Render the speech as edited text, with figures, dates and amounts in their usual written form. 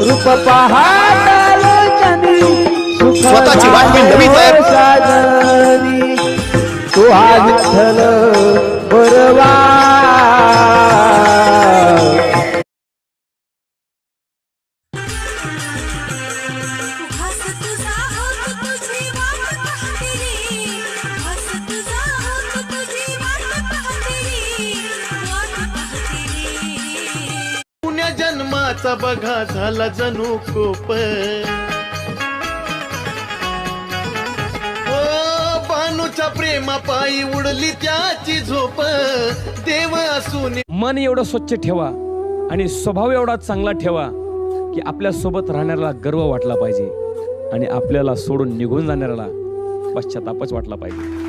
रूप पहाटालोचनी स्वतःची वाटणी नवी तयार साजनी तो हा विठ्ठल बरवा पुण्या जन्माचा बघा झाला जणू कोप बानूच्या प्रेमा पायी उडली त्याची झोप देव असून मन एवढं स्वच्छ ठेवा आणि स्वभाव एवढा चांगला ठेवा की आपल्या सोबत राहणाऱ्याला गर्व वाटला पाहिजे आणि आपल्याला सोडून निघून जाणाऱ्याला पश्चातापच वाटला पाहिजे.